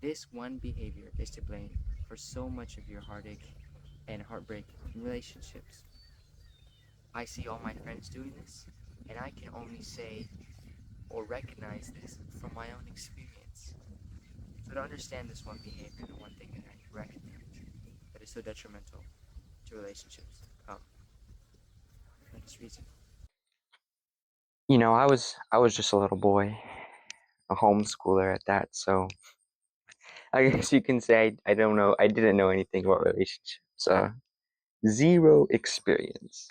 This one behavior is to blame for so much of your heartache and heartbreak in relationships. I see all my friends doing this, and I can only say or recognize this from my own experience. So to understand this one behavior, the one thing that I recognize that is so detrimental to relationships, for this reason. I was just a little boy, a homeschooler at that, so I guess you can say I don't know. I didn't know anything about relationships. Zero experience.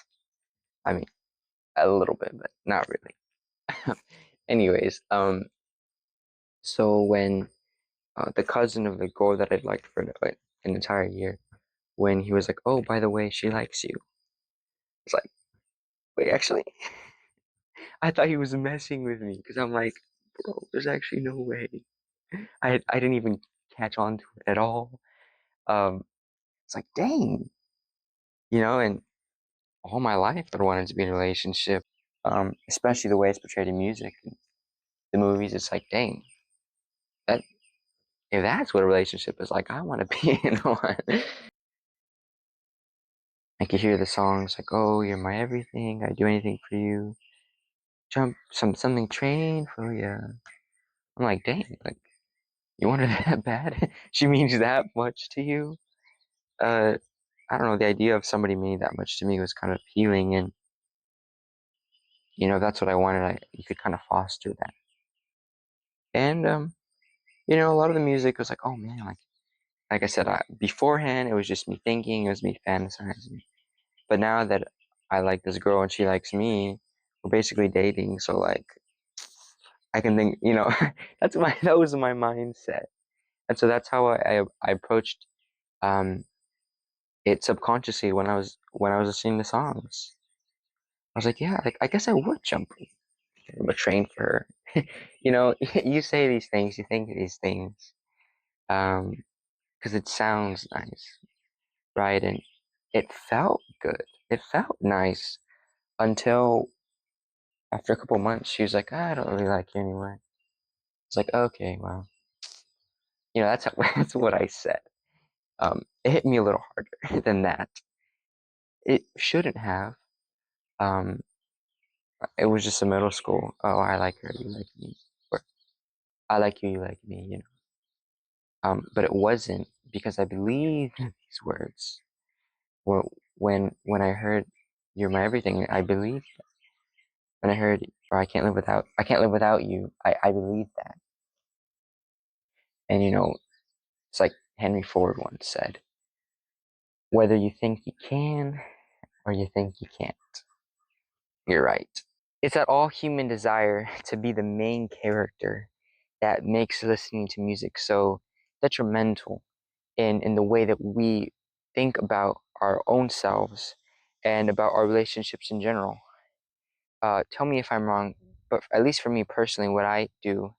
I mean, a little bit, but not really. Anyways, so when the cousin of the girl that I'd liked for like, an entire year, when he was like, "Oh, by the way, she likes you," it's like, wait, actually, I thought he was messing with me because I'm like, bro, there's actually no way. I didn't even catch on to it at all. Um, it's like, dang, and all my life I wanted to be in a relationship. Especially the way it's portrayed in music and the movies. It's like, dang, that if that's what a relationship is like, I want to be in one. I could hear the songs like, "Oh, you're my everything. I do anything for you. Jump something train for you." I'm like, dang, like you want her that bad? She means that much to you? Uh, I don't know. The idea of somebody meaning that much to me was kind of appealing, and that's what I wanted. You could kind of foster that, and a lot of the music was like, oh man, like I said, beforehand it was just me thinking, it was me fantasizing. But now that I like this girl and she likes me, we're basically dating. So like, I can think, that was my mindset, and so that's how I approached um it subconsciously when I was listening to songs. I was like, yeah, like I guess I would jump from a train for her. You say these things, you think these things, um, because it sounds nice, right? And it felt good. It felt nice until after a couple months, she was like, I don't really like you anymore. It's like, okay, well, that's what I said. It hit me a little harder than that. It shouldn't have. Um, it was just a middle school. Oh, I like her, you like me, or I like you, you like me. But it wasn't because I believe these words. Well, when I heard "You're my everything," I believed. When I heard "Or I can't live without you," I believed that. And it's like Henry Ford once said, "Whether you think you can or you think you can't, you're right." It's that all human desire to be the main character that makes listening to music so detrimental in the way that we think about our own selves and about our relationships in general. Tell me if I'm wrong, but at least for me personally, what I do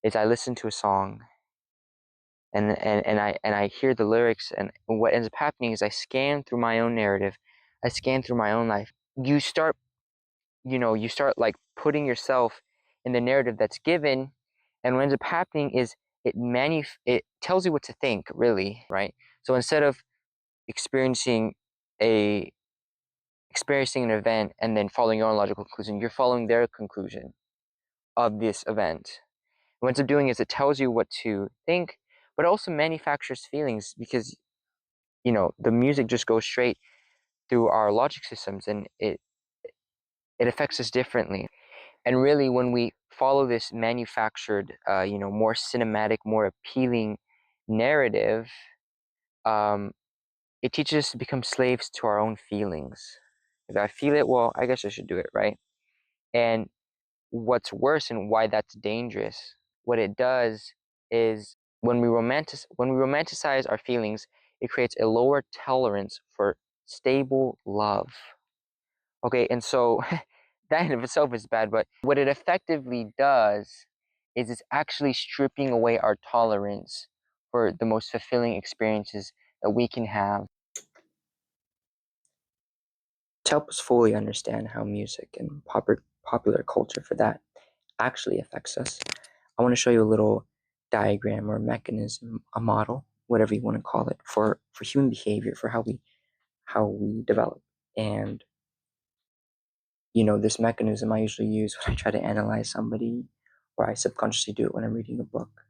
is I listen to a song and I hear the lyrics, and what ends up happening is I scan through my own narrative, I scan through my own life. You start like putting yourself in the narrative that's given, and what ends up happening is it tells you what to think, really, right? So instead of experiencing a experiencing an event and then following your own logical conclusion, you're following their conclusion of this event. What it ends up doing is it tells you what to think, but it also manufactures feelings because the music just goes straight through our logic systems, and it affects us differently. And really, when we follow this manufactured, more cinematic, more appealing narrative, um, it teaches us to become slaves to our own feelings. If I feel it, well, I guess I should do it, right? And what's worse and why that's dangerous, what it does is when we romanticize our feelings, it creates a lower tolerance for stable love. Okay, and so that in of itself is bad, but what it effectively does is it's actually stripping away our tolerance for the most fulfilling experiences that we can have. To help us fully understand how music and popular culture for that actually affects us, I want to show you a little diagram or mechanism, a model, whatever you want to call it, for human behavior, for how we develop. And this mechanism I usually use when I try to analyze somebody, or I subconsciously do it when I'm reading a book.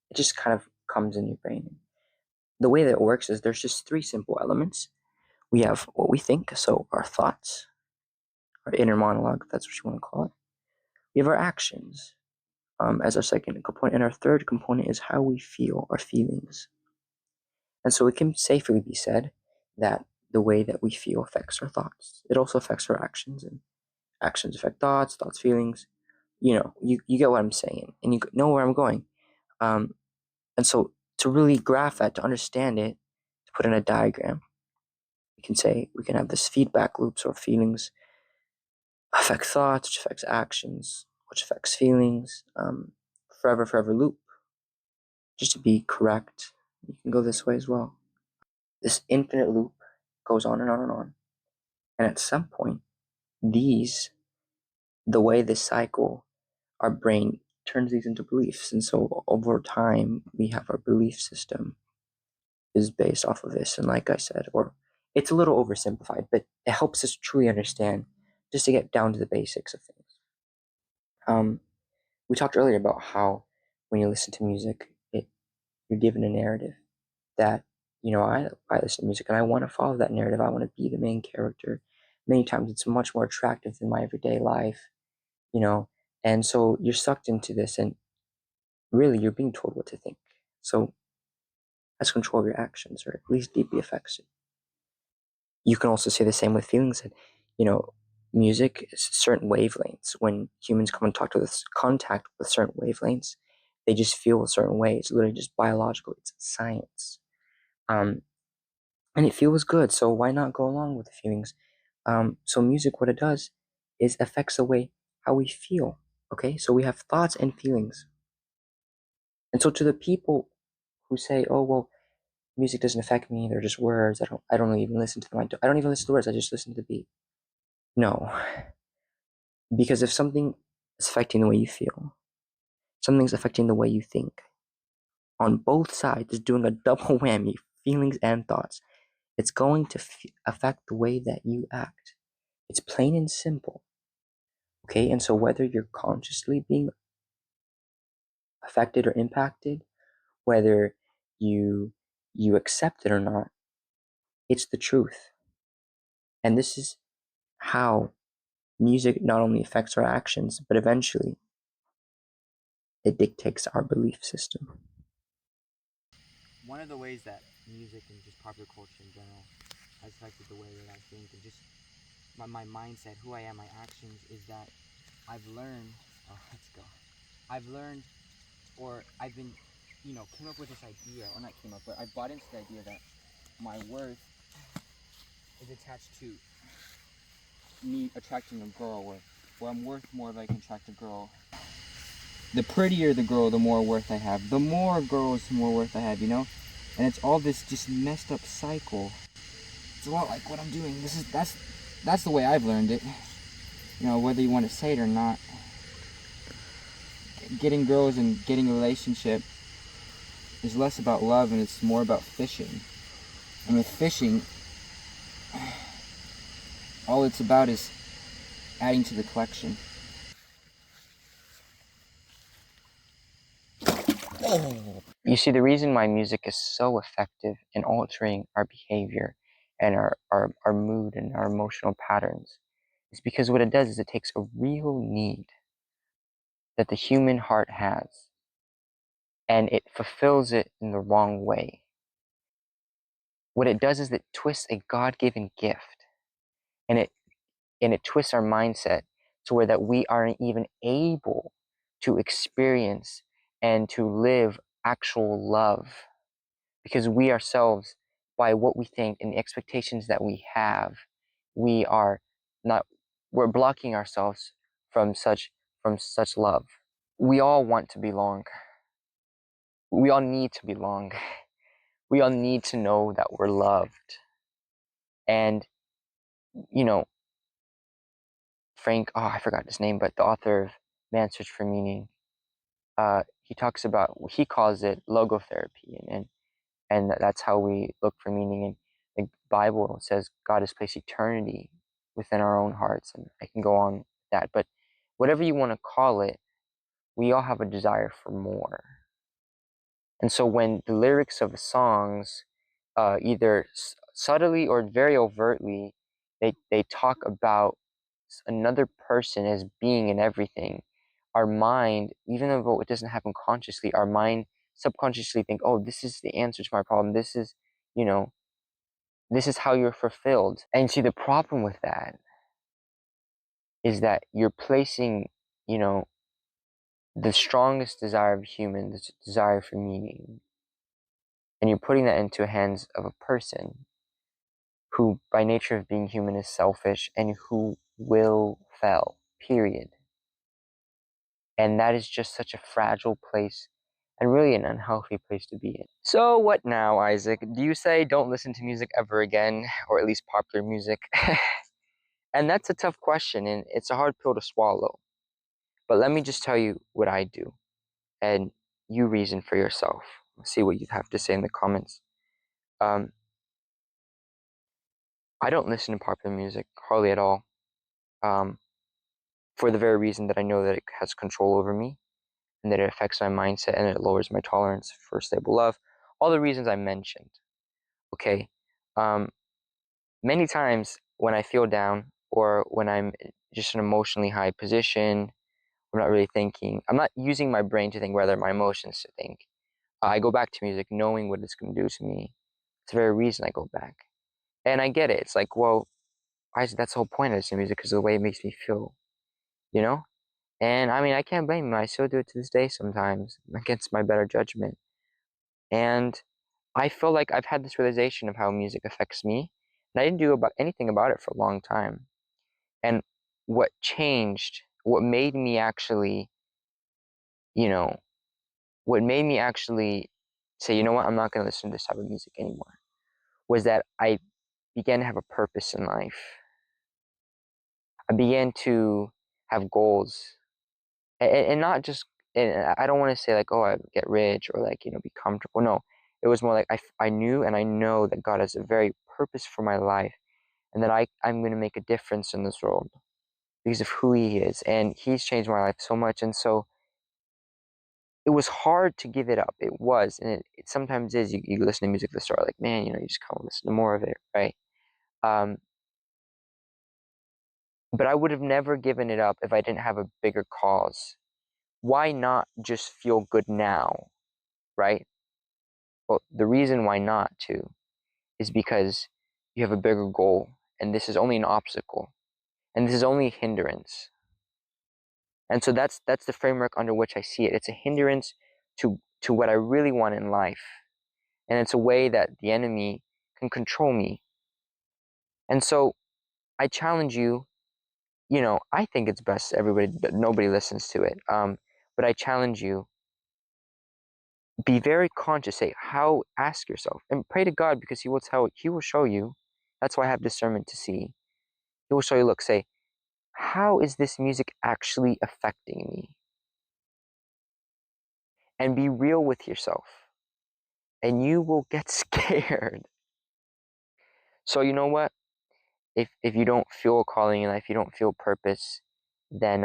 It just kind of comes in your brain. The way that it works is there's just three simple elements. We have what we think, so our thoughts, our inner monologue, if that's what you want to call it. We have our actions as our second component, and our third component is how we feel, our feelings. And so it can safely be said that the way that we feel affects our thoughts. It also affects our actions, and actions affect thoughts, thoughts, feelings. You get what I'm saying, and you know where I'm going. And so to really graph that, to understand it, to put in a diagram, we can have this feedback loop, so feelings affect thoughts, which affects actions, which affects feelings. Forever loop. Just to be correct, you can go this way as well. This infinite loop goes on and on and on. And at some point, the way this cycle, our brain turns these into beliefs. And so over time, we have our belief system is based off of this. And like I said, or it's a little oversimplified, but it helps us truly understand, just to get down to the basics of things. We talked earlier about how when you listen to music, you're given a narrative that, I listen to music and I want to follow that narrative. I want to be the main character. Many times it's much more attractive than my everyday life, and so you're sucked into this, and really you're being told what to think. So that's control of your actions, or at least deeply affects it. You can also say the same with feelings, that, music is certain wavelengths. When humans come in contact with certain wavelengths, they just feel a certain way. It's literally just biological. It's science. And it feels good, so why not go along with the feelings? So music, what it does is affects the way how we feel. Okay, so we have thoughts and feelings. And so to the people who say, "Oh well, music doesn't affect me; they're just words. I don't even listen to them. I don't even listen to the words. I just listen to the beat." No, because if something is affecting the way you feel, something's affecting the way you think. On both sides, it's doing a double whammy: feelings and thoughts. It's going to affect the way that you act. It's plain and simple. Okay, and so whether you're consciously being affected or impacted, whether you accept it or not, it's the truth. And this is how music not only affects our actions, but eventually it dictates our belief system. One of the ways that music and just popular culture in general has affected the way that I think and just my mindset, who I am, my actions, is that I've learned, oh, let's go. I've learned, or I've been, came up with this idea, or not came up, but I bought into the idea that my worth is attached to me attracting a girl, where I'm worth more if I can attract a girl. The prettier the girl, the more worth I have. The more girls, the more worth I have, And it's all this just messed up cycle. It's a lot like what I'm doing. That's the way I've learned it. Whether you want to say it or not. Getting girls and getting a relationship is less about love and it's more about fishing. And with fishing, all it's about is adding to the collection. You see, the reason why music is so effective in altering our behavior and our mood and our emotional patterns is because what it does is it takes a real need that the human heart has and it fulfills it in the wrong way. What it does is it twists a God-given gift, and it twists our mindset to where that we aren't even able to experience and to live actual love, because we ourselves, by what we think and the expectations that we have, we are not we're blocking ourselves from such love. We all want to belong. We all need to belong. We all need to know that we're loved. And Frank, I forgot his name, but the author of Man's Search for Meaning, he talks about, he calls it logotherapy, and that's how we look for meaning. And the Bible says God has placed eternity within our own hearts, and I can go on with that. But whatever you want to call it, we all have a desire for more. And so when the lyrics of songs, either subtly or very overtly, they talk about another person as being in everything, our mind, even though it doesn't happen consciously, our mind subconsciously think, oh, this is the answer to my problem. This is, you know, this is how you're fulfilled. And see, the problem with that is that you're placing, you know, the strongest desire of humans, the desire for meaning, and you're putting that into the hands of a person who, by nature of being human, is selfish and who will fail, period. And that is just such a fragile place and really an unhealthy place to be in. So, what now, Isaac? Do you say don't listen to music ever again, or at least popular music? And that's a tough question, and it's a hard pill to swallow. But let me just tell you what I do, and you reason for yourself. See what you have to say in the comments. Um, I don't listen to popular music hardly at all, for the very reason that I know that it has control over me, and that it affects my mindset, and it lowers my tolerance for stable love. All the reasons I mentioned. Okay. Um, Many times when I feel down, or when I'm just in an emotionally high position, I'm not really thinking. I'm not using my brain to think, rather my emotions to think. I go back to music knowing what it's going to do to me. It's the very reason I go back. And I get it. It's like, well, that's the whole point of listening to music, because of the way it makes me feel, you know? And I mean, I can't blame him. I still do it to this day sometimes against my better judgment. And I feel like I've had this realization of how music affects me, and I didn't do anything about it for a long time. And what changed, what made me actually, you know, what made me actually say, you know what, I'm not going to listen to this type of music anymore, was that I began to have a purpose in life. I began to have goals, and not just, and I don't want to say like, oh, I get rich, or like, be comfortable. No, it was more like I knew and I know that God has a very purpose for my life, and that I'm going to make a difference in this world because of who He is. And He's changed my life so much. And so it was hard to give it up. It was, and it sometimes is. You listen to music at the start, like, man, you just kind of listen to more of it, right? Um, but I would have never given it up if I didn't have a bigger cause. Why not just feel good now, right? Well, the reason why not to is because you have a bigger goal, and this is only an obstacle, and this is only a hindrance. And so that's the framework under which I see it. It's a hindrance to what I really want in life, and it's a way that the enemy can control me. And so I challenge you. I think it's best everybody that nobody listens to it. But I challenge you, be very conscious. Ask yourself and pray to God, because He will show you. That's why I have discernment to see. He will show you. Look, say, how is this music actually affecting me? And be real with yourself, and you will get scared. So you know what? If you don't feel a calling in life, you don't feel purpose, then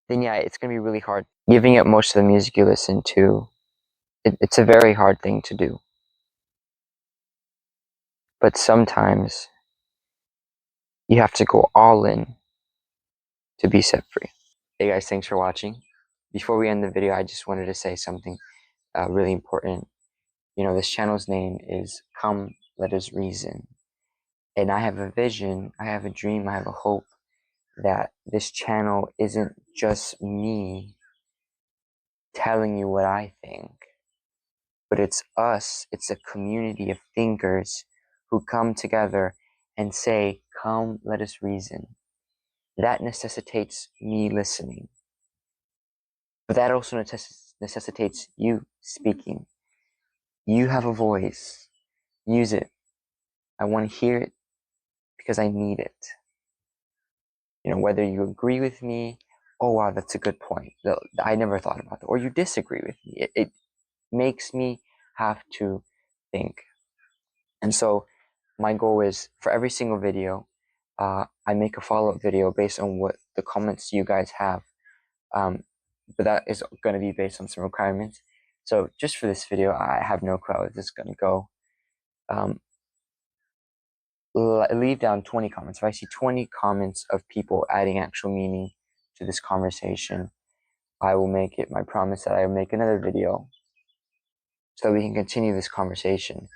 yeah, it's gonna be really hard. Giving up most of the music you listen to, it's a very hard thing to do. But sometimes you have to go all in to be set free. Hey guys, thanks for watching. Before we end the video, I just wanted to say something really important. This channel's name is Come Let Us Reason. And I have a vision, I have a dream, I have a hope that this channel isn't just me telling you what I think, but it's us, it's a community of thinkers who come together and say, come, let us reason. That necessitates me listening. But that also necessitates you speaking. You have a voice. Use it. I want to hear it because I need it. Whether you agree with me oh wow, that's a good point. I never thought about that. Or you disagree with me. It makes me have to think. And so my goal is for every single video, I make a follow-up video based on what the comments you guys have. But that is going to be based on some requirements. So just for this video, I have no clue how this is going to go. Leave down 20 comments. If I see 20 comments of people adding actual meaning to this conversation, I will make it my promise that I will make another video so that we can continue this conversation,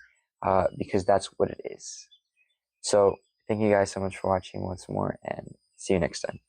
because that's what it is. So thank you guys so much for watching once more, and see you next time.